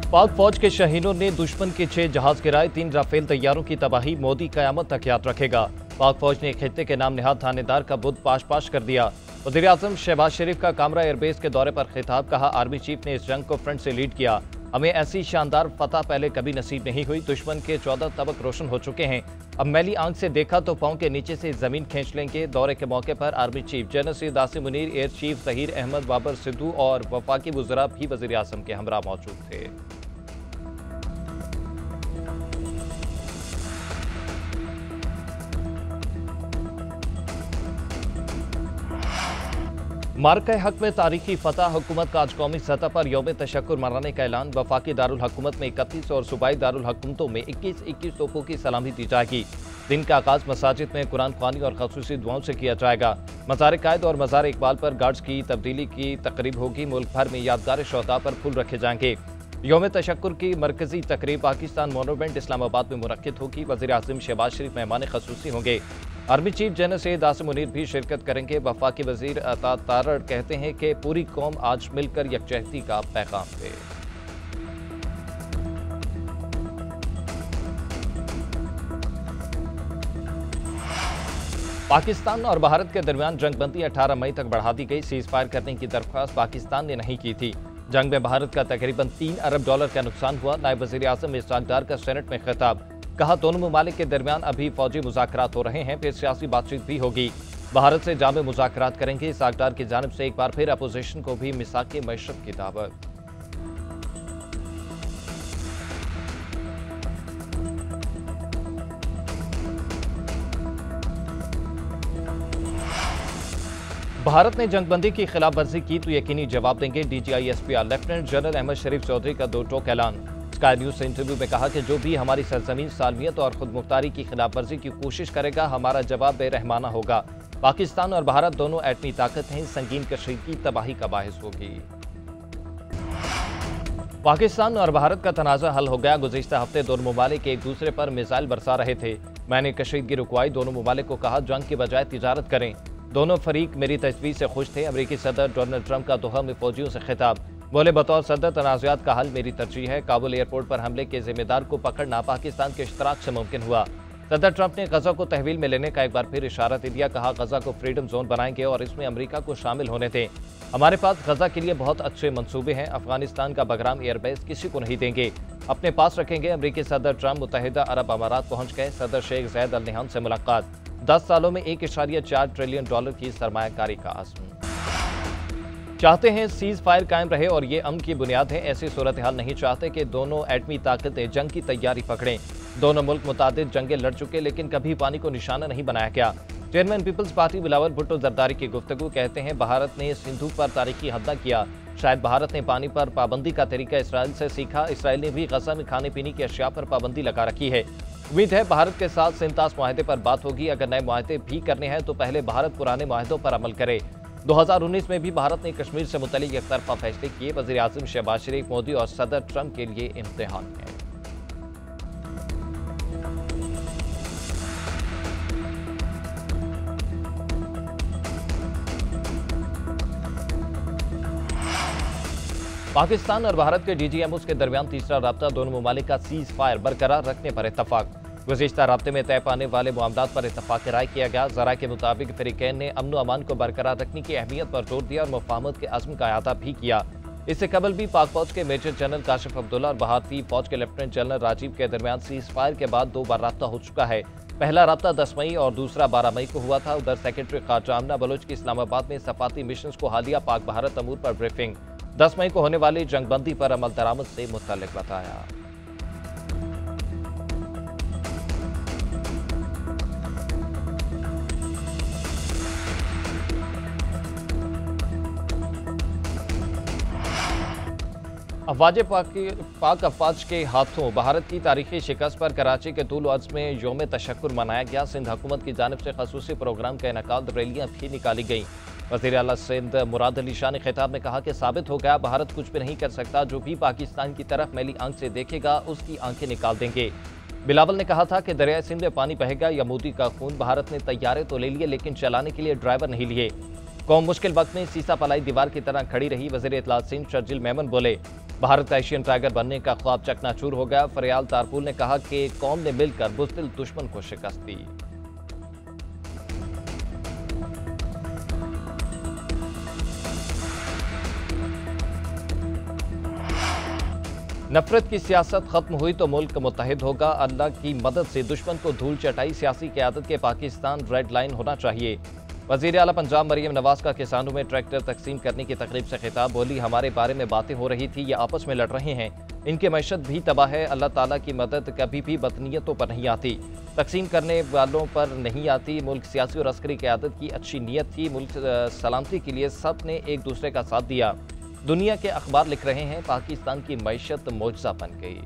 पाक फौज के शहीनों ने दुश्मन के 6 जहाज गिराए, 3 राफेल तैयारों की तबाही, मोदी कयामत तक याद रखेगा। पाक फौज ने खित्ते के नाम निहाद थानेदार का बुत पाश कर दिया। वज़ीर आज़म शहबाज शरीफ का कामरा एयरबेस के दौरे पर खिताब, कहा आर्मी चीफ ने इस जंग को फ्रंट से लीड किया। हमें ऐसी शानदार फतह पहले कभी नसीब नहीं हुई। दुश्मन के 14 तबक रोशन हो चुके हैं। अब मैली आंख से देखा तो पांव के नीचे से जमीन खींच लेंगे। दौरे के मौके पर army chief general Syed Asim Munir, air chief Zaheer Ahmed Babar Sidhu और वफाकी वज़रा भी वज़ीर आज़म के हमरा मौजूद थे। मार्का हक में तारीखी फतह, हुकूमत का आज कौमी सतह पर यौम तशक्कुर मनाने का ऐलान। वफाकी दारुल हुकूमत में 31 और सूबाई दारुल हुकूमतों में 21-21 तोपों की सलामी दी जाएगी। दिन का आगाज मसाजिद में कुरान ख्वानी और खसूसी दुआओं से किया जाएगा। मज़ार कायद और मज़ार इकबाल पर गार्ड्स की तब्दीली की तकरीब होगी। मुल्क भर में यादगार शोहदा पर फूल रखे जाएंगे। यौम तशक्कुर की मरकजी तकरीब पाकिस्तान मोनूमेंट इस्लामाबाद में मुनक्किद होगी। वज़ीर आज़म शहबाज शरीफ मेहमान खसूसी होंगे। Army chief general Syed Asim Munir भी शिरकत करेंगे। वफाकी वजीर अता तारड़ कहते हैं कि पूरी कौम आज मिलकर यकजहती का पैगाम दे। पाकिस्तान और भारत के दरमियान जंगबंदी 18 मई तक बढ़ा दी गई। सीज फायर करने की दरख्वास्त पाकिस्तान ने नहीं की थी। जंग में भारत का तकरीबन $3 अरब का नुकसान हुआ। नायब वज़ीर आज़म इसहाक डार का सेनेट में खिताब, कहा दोनों ममालिक के दरमियान अभी फौजी मुज़ाकरात हो रहे हैं, फिर सियासी बातचीत भी होगी। भारत से जामे मुज़ाकरात करेंगे। इसहाक डार की जानिब से एक बार फिर अपोजिशन को भी मिसाक मशरब की दावत। भारत ने जंगबंदी की खिलाफ वर्जी की तो यकीनी जवाब देंगे। DGISPR लेफ्टिनेंट जनरल अहमद शरीफ चौधरी का दो टोक ऐलान। स्काई न्यूज से इंटरव्यू में कहा कि जो भी हमारी सरजमीन, सालमियत और खुद मुख्तारी की खिलाफ वर्जी की कोशिश करेगा, हमारा जवाब बेरहमाना होगा। पाकिस्तान और भारत दोनों एटमी ताकत हैं, संगीन कशीदगी तबाही का बाहिस होगी। पाकिस्तान और भारत का तनाज़ा हल हो गया। गुज़िश्ता हफ्ते दोनों ममालिक एक दूसरे पर मिसाइल बरसा रहे थे। मैंने कशीदगी रुकवाई। दोनों ममालिक को कहा जंग के बजाय तिजारत करें। दोनों फरीक मेरी तजवीज़ से खुश थे। अमेरिकी सदर डोनाल्ड ट्रंप का दोहा में फौजियों से खिताब, बोले बतौर सदर तनाज़ात का हल मेरी तरजीह है। काबुल एयरपोर्ट पर हमले के जिम्मेदार को पकड़ना पाकिस्तान के इश्तराक से मुमकिन हुआ। सदर ट्रंप ने गजा को तहवील में लेने का एक बार फिर इशारा दे दिया। कहा गजा को फ्रीडम जोन बनाएंगे और इसमें अमेरिका को शामिल होने दें। हमारे पास गजा के लिए बहुत अच्छे मंसूबे हैं। अफगानिस्तान का बगराम एयरबेस किसी को नहीं देंगे, अपने पास रखेंगे। अमेरिकी सदर ट्रंप मुत्तहिदा अरब अमारात पहुंच गए। सदर शेख ज़ैद अल नहयान से मुलाकात। 10 सालों में $1.4 ट्रिलियन की सरमायाकारी का आज़म। चाहते हैं सीज फायर कायम रहे और ये अमन की बुनियाद है। ऐसी सूरत हाल नहीं चाहते कि दोनों एटमी ताकतें जंग की तैयारी पकड़ें। दोनों मुल्क मुतादिद जंगें लड़ चुके, लेकिन कभी पानी को निशाना नहीं बनाया गया। चेयरमैन पीपल्स पार्टी बिलावल भुट्टो जरदारी की गुफ्तगू, कहते हैं भारत ने सिंधु पर तारीखी हद न किया। शायद भारत ने पानी पर पाबंदी का तरीका इसराइल से सीखा। इसराइल ने भी गजा में खाने पीने की अशिया पर पाबंदी लगा रखी है। उम्मीद है भारत के साथ 37 मुआहदे पर बात होगी। अगर नए मुआहदे भी करने हैं तो पहले भारत पुराने मुआहदों पर अमल करे। 2019 में भी भारत ने कश्मीर से मुतल्लिक एक तरफा फैसले किए। वज़ीर आज़म शहबाज शरीफ, मोदी और सदर ट्रंप के लिए इम्तिहान है। पाकिस्तान और भारत के DGMOs के दरमियान तीसरा राब्ता, दोनों ममालिक का सीज फायर बरकरार रखने पर इत्तफाक। गुज़िश्ता राब्ते में तय पाने वाले मामलात पर इत्तफाक राय किया गया। ज़रा के मुताबिक फ़रीक़ैन ने अमन व अमान को बरकरार रखने की अहमियत पर जोर दिया और मुफ़ाहमत के अज़्म का अदा भी किया। इससे कबल भी पाक फौज के मेजर जनरल काशिफ अब्दुल्ला और भारतीय फौज के लेफ्टिनेंट जनरल राजीव के दरमियान सीज फायर के बाद 2 बार राब्ता हो चुका है। पहला राब्ता 10 मई और दूसरा 12 मई को हुआ था। उधर सेक्रेटरी खारजा आमना बलोच की इस्लामाबाद में सफाती मिशन को हालिया पाक भारत अमूर पर ब्रीफिंग। 10 मई को होने वाली जंगबंदी पर अमल दरामद से मुतल्लिक बताया। अफवाज पाक अफवाज के हाथों भारत की तारीखी शिकस्त पर कराची के तूल अर्ज में यौम तशक्कुर मनाया गया। सिंध हुकूमत की जानिब से खसूसी प्रोग्राम का इनेकाद, रैलियां भी निकाली गईं। वज़ीर आला सिंध मुराद अली शाह ने खिताब में कहा कि साबित हो गया भारत कुछ भी नहीं कर सकता। जो भी पाकिस्तान की तरफ मैली आंख से देखेगा उसकी आंखें निकाल देंगे। बिलावल ने कहा था कि दरिया सिंध में पानी बहेगा या मोदी का खून। भारत ने तैयारे तो ले लिए, लेकिन चलाने के लिए ड्राइवर नहीं लिए। कौम मुश्किल वक्त में सीसा पलाई दीवार की तरह खड़ी रही। वज़ीर इत्तलात सिंध शर्जिल मेमन बोले, भारत का एशियन टाइगर बनने का ख्वाब चकनाचूर हो गया। फरियाल तारपुल ने कहा कि कौम ने मिलकर बुज़दिल दुश्मन को शिकस्त दी। नफरत की सियासत खत्म हुई तो मुल्क मुत्तहिद होगा। अल्लाह की मदद से दुश्मन को धूल चटाई सियासी क़यादत के पाकिस्तान रेड लाइन होना चाहिए। वज़ीर आला पंजाब मरियम नवाज का किसानों में ट्रैक्टर तकसीम करने की तकरीब से खिताब। बोली, हमारे बारे में बातें हो रही थी, ये आपस में लड़ रहे हैं, इनकी मैशत भी तबाह है। अल्लाह ताला की मदद कभी भी बदनीयतों पर नहीं आती, तकसीम करने वालों पर नहीं आती। मुल्क सियासी और अस्करी क़यादत की अच्छी नीयत थी। मुल्क सलामती के लिए सब ने एक दूसरे का साथ दिया। दुनिया के अखबार लिख रहे हैं, पाकिस्तान की मैशत मौजज़ा बन गई।